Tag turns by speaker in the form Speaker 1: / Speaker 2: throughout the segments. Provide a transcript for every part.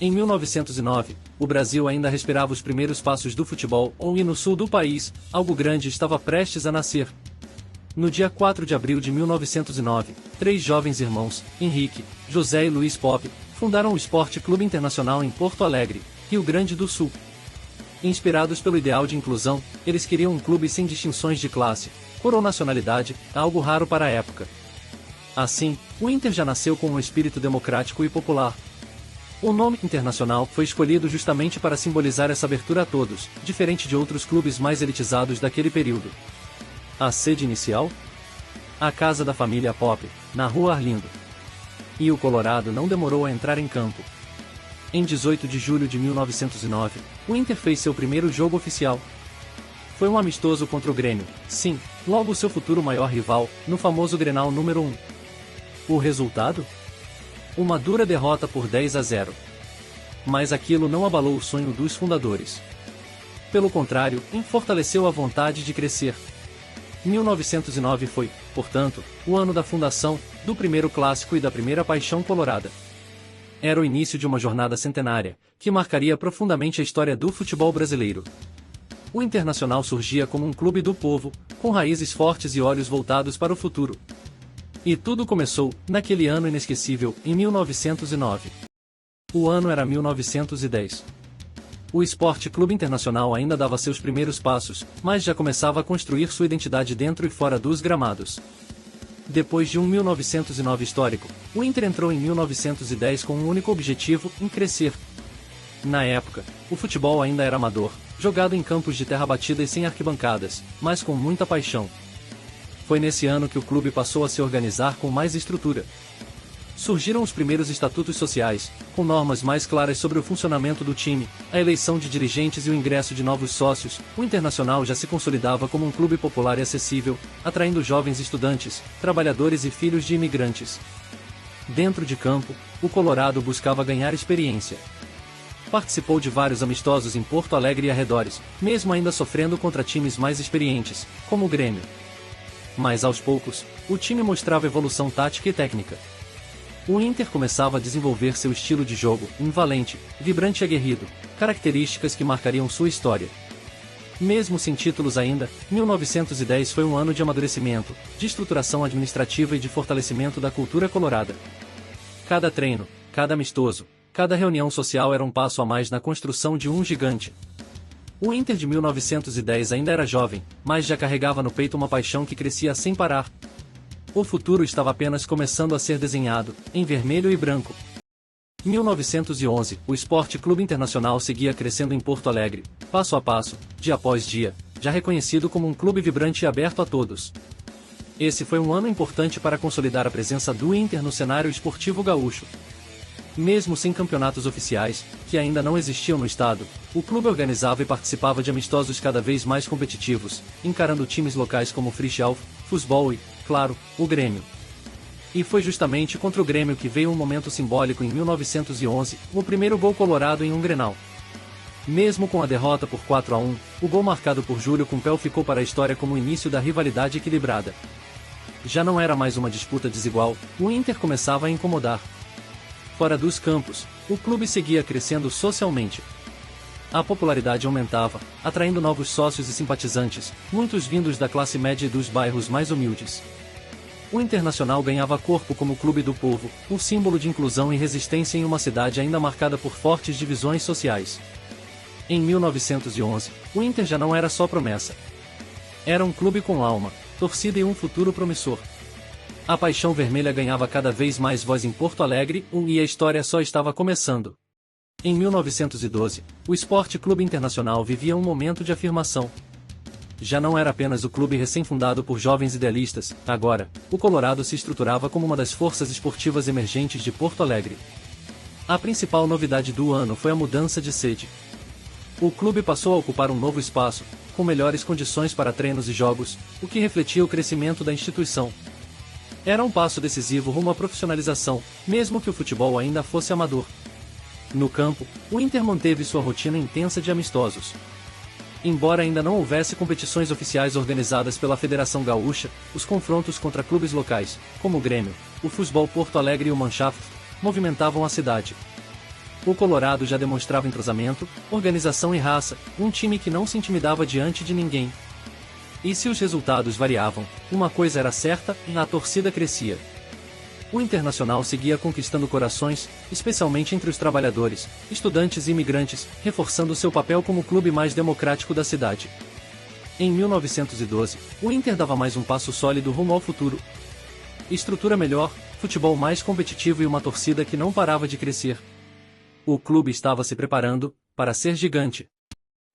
Speaker 1: Em 1909, o Brasil ainda respirava os primeiros passos do futebol, e no sul do país, algo grande estava prestes a nascer. No dia 4 de abril de 1909, 3 jovens irmãos, Henrique, José e Luiz Pope, fundaram o Esporte Clube Internacional em Porto Alegre, Rio Grande do Sul. Inspirados pelo ideal de inclusão, eles queriam um clube sem distinções de classe, cor ou nacionalidade, algo raro para a época. Assim, o Inter já nasceu com um espírito democrático e popular. O nome Internacional foi escolhido justamente para simbolizar essa abertura a todos, diferente de outros clubes mais elitizados daquele período. A sede inicial? A casa da família Pope, na Rua Arlindo. E o Colorado não demorou a entrar em campo. Em 18 de julho de 1909, o Inter fez seu primeiro jogo oficial. Foi um amistoso contra o Grêmio, sim, logo seu futuro maior rival, no famoso Grenal número 1. O resultado? Uma dura derrota por 10-0. Mas aquilo não abalou o sonho dos fundadores. Pelo contrário, fortaleceu a vontade de crescer. 1909 foi, portanto, o ano da fundação, do primeiro clássico e da primeira paixão colorada. Era o início de uma jornada centenária, que marcaria profundamente a história do futebol brasileiro. O Internacional surgia como um clube do povo, com raízes fortes e olhos voltados para o futuro. E tudo começou, naquele ano inesquecível, em 1909. O ano era 1910. O Esporte Clube Internacional ainda dava seus primeiros passos, mas já começava a construir sua identidade dentro e fora dos gramados. Depois de um 1909 histórico, o Inter entrou em 1910 com um único objetivo, em crescer. Na época, o futebol ainda era amador, jogado em campos de terra batida e sem arquibancadas, mas com muita paixão. Foi nesse ano que o clube passou a se organizar com mais estrutura. Surgiram os primeiros estatutos sociais, com normas mais claras sobre o funcionamento do time, a eleição de dirigentes e o ingresso de novos sócios. O Internacional já se consolidava como um clube popular e acessível, atraindo jovens estudantes, trabalhadores e filhos de imigrantes. Dentro de campo, o Colorado buscava ganhar experiência. Participou de vários amistosos em Porto Alegre e arredores, mesmo ainda sofrendo contra times mais experientes, como o Grêmio. Mas aos poucos, o time mostrava evolução tática e técnica. O Inter começava a desenvolver seu estilo de jogo, valente, vibrante e aguerrido, características que marcariam sua história. Mesmo sem títulos ainda, 1910 foi um ano de amadurecimento, de estruturação administrativa e de fortalecimento da cultura colorada. Cada treino, cada amistoso, cada reunião social era um passo a mais na construção de um gigante. O Inter de 1910 ainda era jovem, mas já carregava no peito uma paixão que crescia sem parar. O futuro estava apenas começando a ser desenhado, em vermelho e branco. 1911, o Esporte Clube Internacional seguia crescendo em Porto Alegre, passo a passo, dia após dia, já reconhecido como um clube vibrante e aberto a todos. Esse foi um ano importante para consolidar a presença do Inter no cenário esportivo gaúcho. Mesmo sem campeonatos oficiais, que ainda não existiam no estado, o clube organizava e participava de amistosos cada vez mais competitivos, encarando times locais como o Frischalf, Futebol e, claro, o Grêmio. E foi justamente contra o Grêmio que veio um momento simbólico em 1911, o primeiro gol colorado em um Grenal. Mesmo com a derrota por 4-1, o gol marcado por Júlio Kumpel ficou para a história como o início da rivalidade equilibrada. Já não era mais uma disputa desigual, o Inter começava a incomodar. Fora dos campos, o clube seguia crescendo socialmente. A popularidade aumentava, atraindo novos sócios e simpatizantes, muitos vindos da classe média e dos bairros mais humildes. O Internacional ganhava corpo como clube do povo, um símbolo de inclusão e resistência em uma cidade ainda marcada por fortes divisões sociais. Em 1911, o Inter já não era só promessa. Era um clube com alma, torcida e um futuro promissor. A paixão vermelha ganhava cada vez mais voz em Porto Alegre, e a história só estava começando. Em 1912, o Esporte Clube Internacional vivia um momento de afirmação. Já não era apenas o clube recém-fundado por jovens idealistas, agora, o Colorado se estruturava como uma das forças esportivas emergentes de Porto Alegre. A principal novidade do ano foi a mudança de sede. O clube passou a ocupar um novo espaço, com melhores condições para treinos e jogos, o que refletia o crescimento da instituição. Era um passo decisivo rumo à profissionalização, mesmo que o futebol ainda fosse amador. No campo, o Inter manteve sua rotina intensa de amistosos. Embora ainda não houvesse competições oficiais organizadas pela Federação Gaúcha, os confrontos contra clubes locais, como o Grêmio, o Futebol Porto Alegre e o Mannschaft, movimentavam a cidade. O Colorado já demonstrava entrosamento, organização e raça, um time que não se intimidava diante de ninguém. E se os resultados variavam, uma coisa era certa, a torcida crescia. O Internacional seguia conquistando corações, especialmente entre os trabalhadores, estudantes e imigrantes, reforçando seu papel como o clube mais democrático da cidade. Em 1912, o Inter dava mais um passo sólido rumo ao futuro. Estrutura melhor, futebol mais competitivo e uma torcida que não parava de crescer. O clube estava se preparando para ser gigante.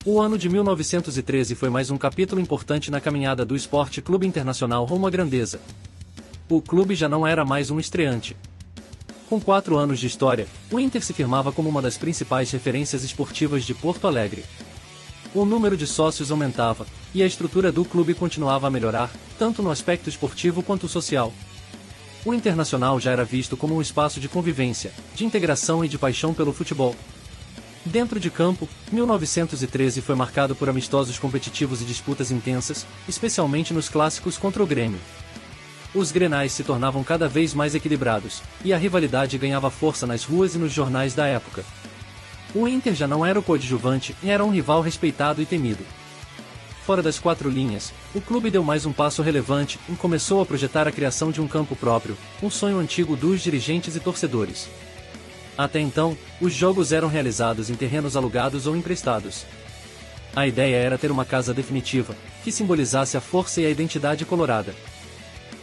Speaker 1: O ano de 1913 foi mais um capítulo importante na caminhada do Esporte Clube Internacional rumo à grandeza. O clube já não era mais um estreante. Com 4 anos de história, o Inter se firmava como uma das principais referências esportivas de Porto Alegre. O número de sócios aumentava, e a estrutura do clube continuava a melhorar, tanto no aspecto esportivo quanto social. O Internacional já era visto como um espaço de convivência, de integração e de paixão pelo futebol. Dentro de campo, 1913 foi marcado por amistosos competitivos e disputas intensas, especialmente nos clássicos contra o Grêmio. Os grenais se tornavam cada vez mais equilibrados, e a rivalidade ganhava força nas ruas e nos jornais da época. O Inter já não era o coadjuvante e era um rival respeitado e temido. Fora das 4 linhas, o clube deu mais um passo relevante e começou a projetar a criação de um campo próprio, um sonho antigo dos dirigentes e torcedores. Até então, os jogos eram realizados em terrenos alugados ou emprestados. A ideia era ter uma casa definitiva, que simbolizasse a força e a identidade colorada.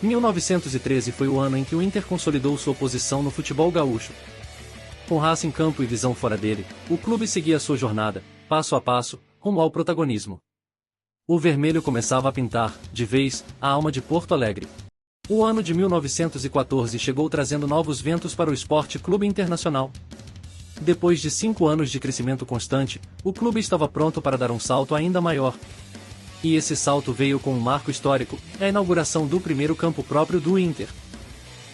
Speaker 1: 1913 foi o ano em que o Inter consolidou sua posição no futebol gaúcho. Com raça em campo e visão fora dele, o clube seguia sua jornada, passo a passo, rumo ao protagonismo. O vermelho começava a pintar, de vez, a alma de Porto Alegre. O ano de 1914 chegou trazendo novos ventos para o Esporte Clube Internacional. Depois de 5 anos de crescimento constante, o clube estava pronto para dar um salto ainda maior. E esse salto veio com um marco histórico, a inauguração do primeiro campo próprio do Inter.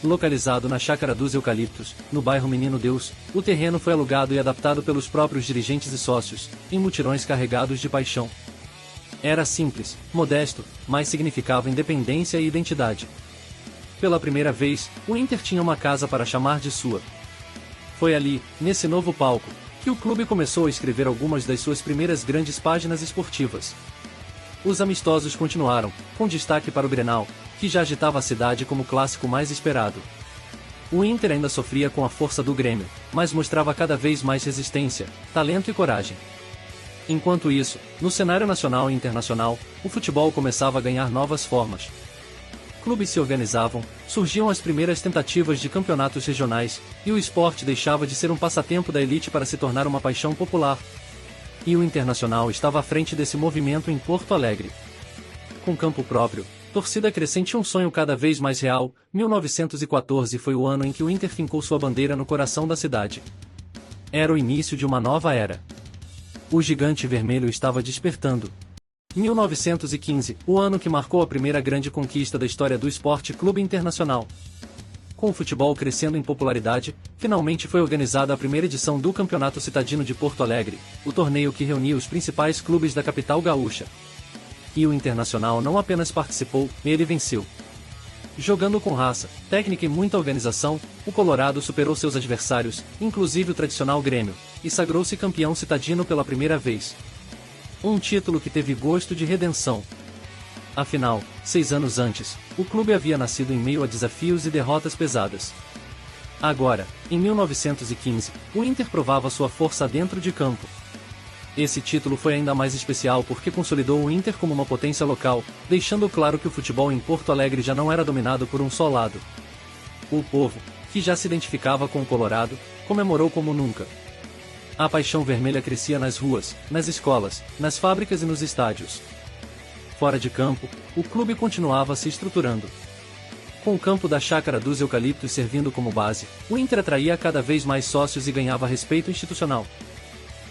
Speaker 1: Localizado na Chácara dos Eucaliptos, no bairro Menino Deus, o terreno foi alugado e adaptado pelos próprios dirigentes e sócios, em mutirões carregados de paixão. Era simples, modesto, mas significava independência e identidade. Pela primeira vez, o Inter tinha uma casa para chamar de sua. Foi ali, nesse novo palco, que o clube começou a escrever algumas das suas primeiras grandes páginas esportivas. Os amistosos continuaram, com destaque para o Grenal, que já agitava a cidade como o clássico mais esperado. O Inter ainda sofria com a força do Grêmio, mas mostrava cada vez mais resistência, talento e coragem. Enquanto isso, no cenário nacional e internacional, o futebol começava a ganhar novas formas. Clubes se organizavam, surgiam as primeiras tentativas de campeonatos regionais, e o esporte deixava de ser um passatempo da elite para se tornar uma paixão popular. E o Internacional estava à frente desse movimento em Porto Alegre. Com campo próprio, torcida crescente e um sonho cada vez mais real, 1914 foi o ano em que o Inter fincou sua bandeira no coração da cidade. Era o início de uma nova era. O gigante vermelho estava despertando. 1915, o ano que marcou a primeira grande conquista da história do Esporte Clube Internacional. Com o futebol crescendo em popularidade, finalmente foi organizada a primeira edição do Campeonato Citadino de Porto Alegre, o torneio que reunia os principais clubes da capital gaúcha. E o Internacional não apenas participou, ele venceu. Jogando com raça, técnica e muita organização, o Colorado superou seus adversários, inclusive o tradicional Grêmio, e sagrou-se campeão citadino pela primeira vez. Um título que teve gosto de redenção. Afinal, 6 anos antes, o clube havia nascido em meio a desafios e derrotas pesadas. Agora, em 1915, o Inter provava sua força dentro de campo. Esse título foi ainda mais especial porque consolidou o Inter como uma potência local, deixando claro que o futebol em Porto Alegre já não era dominado por um só lado. O povo, que já se identificava com o Colorado, comemorou como nunca. A paixão vermelha crescia nas ruas, nas escolas, nas fábricas e nos estádios. Fora de campo, o clube continuava se estruturando. Com o campo da Chácara dos Eucaliptos servindo como base, o Inter atraía cada vez mais sócios e ganhava respeito institucional.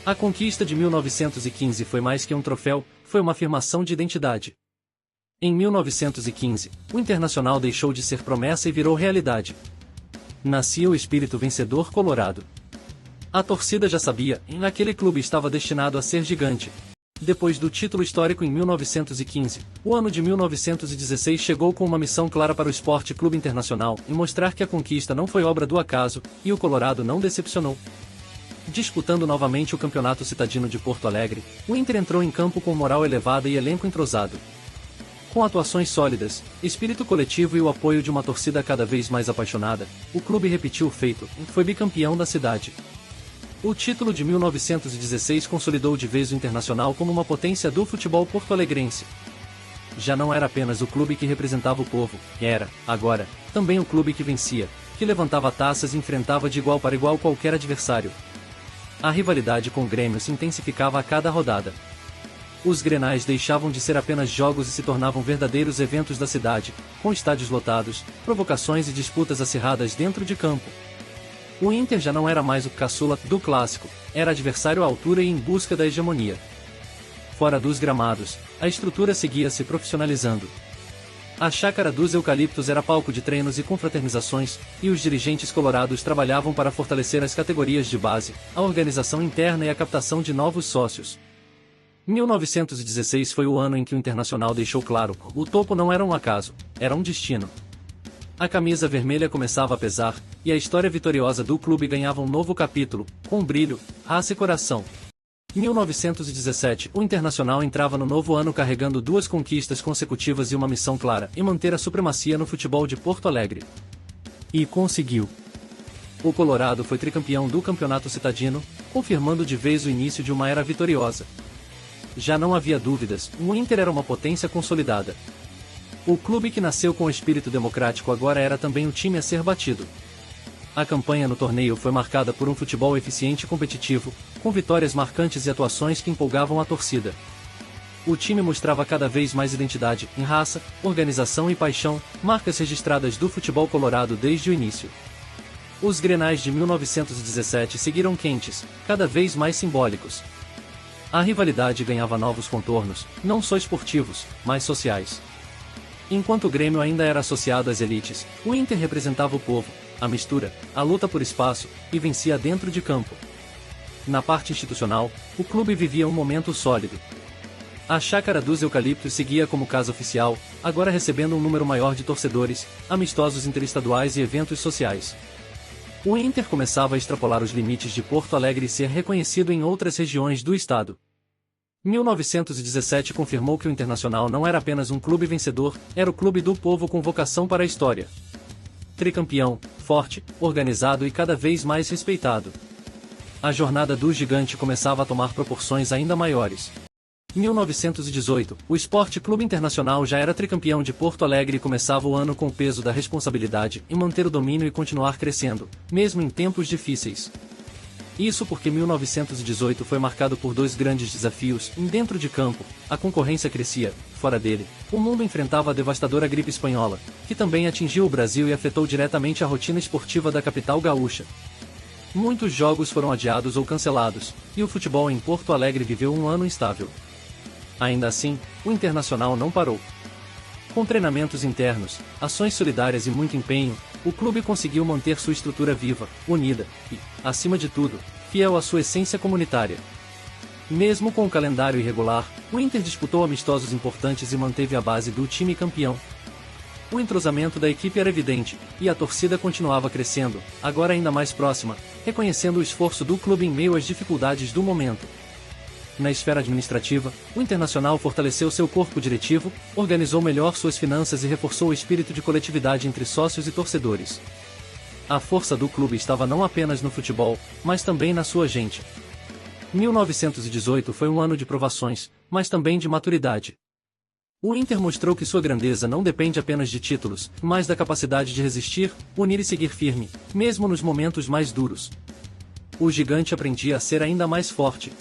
Speaker 1: A conquista de 1915 foi mais que um troféu, foi uma afirmação de identidade. Em 1915, o Internacional deixou de ser promessa e virou realidade. Nascia o espírito vencedor colorado. A torcida já sabia, e naquele clube estava destinado a ser gigante. Depois do título histórico em 1915, o ano de 1916 chegou com uma missão clara para o Esporte Clube Internacional, em mostrar que a conquista não foi obra do acaso, e o Colorado não decepcionou. Disputando novamente o Campeonato Citadino de Porto Alegre, o Inter entrou em campo com moral elevada e elenco entrosado. Com atuações sólidas, espírito coletivo e o apoio de uma torcida cada vez mais apaixonada, o clube repetiu o feito e foi bicampeão da cidade. O título de 1916 consolidou de vez o Internacional como uma potência do futebol porto-alegrense. Já não era apenas o clube que representava o povo, era, agora, também o clube que vencia, que levantava taças e enfrentava de igual para igual qualquer adversário. A rivalidade com o Grêmio se intensificava a cada rodada. Os Grenais deixavam de ser apenas jogos e se tornavam verdadeiros eventos da cidade, com estádios lotados, provocações e disputas acirradas dentro de campo. O Inter já não era mais o caçula do clássico, era adversário à altura e em busca da hegemonia. Fora dos gramados, a estrutura seguia se profissionalizando. A Chácara dos Eucaliptos era palco de treinos e confraternizações, e os dirigentes colorados trabalhavam para fortalecer as categorias de base, a organização interna e a captação de novos sócios. 1916 foi o ano em que o Internacional deixou claro: o topo não era um acaso, era um destino. A camisa vermelha começava a pesar, e a história vitoriosa do clube ganhava um novo capítulo, com brilho, raça e coração. 1917, o Internacional entrava no novo ano carregando 2 conquistas consecutivas e uma missão clara: e manter a supremacia no futebol de Porto Alegre. E conseguiu. O Colorado foi tricampeão do Campeonato Citadino, confirmando de vez o início de uma era vitoriosa. Já não havia dúvidas, o Inter era uma potência consolidada. O clube que nasceu com o espírito democrático agora era também o time a ser batido. A campanha no torneio foi marcada por um futebol eficiente e competitivo, com vitórias marcantes e atuações que empolgavam a torcida. O time mostrava cada vez mais identidade, em raça, organização e paixão, marcas registradas do futebol colorado desde o início. Os Grenais de 1917 seguiram quentes, cada vez mais simbólicos. A rivalidade ganhava novos contornos, não só esportivos, mas sociais. Enquanto o Grêmio ainda era associado às elites, o Inter representava o povo, a mistura, a luta por espaço, e vencia dentro de campo. Na parte institucional, o clube vivia um momento sólido. A Chácara dos Eucaliptos seguia como casa oficial, agora recebendo um número maior de torcedores, amistosos interestaduais e eventos sociais. O Inter começava a extrapolar os limites de Porto Alegre e ser reconhecido em outras regiões do estado. 1917 confirmou que o Internacional não era apenas um clube vencedor, era o clube do povo com vocação para a história. Tricampeão, forte, organizado e cada vez mais respeitado. A jornada do gigante começava a tomar proporções ainda maiores. 1918, o Sport Clube Internacional já era tricampeão de Porto Alegre e começava o ano com o peso da responsabilidade em manter o domínio e continuar crescendo, mesmo em tempos difíceis. Isso porque 1918 foi marcado por 2 grandes desafios: dentro de campo, a concorrência crescia; fora dele, o mundo enfrentava a devastadora gripe espanhola, que também atingiu o Brasil e afetou diretamente a rotina esportiva da capital gaúcha. Muitos jogos foram adiados ou cancelados, e o futebol em Porto Alegre viveu um ano instável. Ainda assim, o Internacional não parou. Com treinamentos internos, ações solidárias e muito empenho, o clube conseguiu manter sua estrutura viva, unida e, acima de tudo, fiel à sua essência comunitária. Mesmo com o calendário irregular, o Inter disputou amistosos importantes e manteve a base do time campeão. O entrosamento da equipe era evidente, e a torcida continuava crescendo, agora ainda mais próxima, reconhecendo o esforço do clube em meio às dificuldades do momento. Na esfera administrativa, o Internacional fortaleceu seu corpo diretivo, organizou melhor suas finanças e reforçou o espírito de coletividade entre sócios e torcedores. A força do clube estava não apenas no futebol, mas também na sua gente. 1918 foi um ano de provações, mas também de maturidade. O Inter mostrou que sua grandeza não depende apenas de títulos, mas da capacidade de resistir, unir e seguir firme, mesmo nos momentos mais duros. O gigante aprendia a ser ainda mais forte.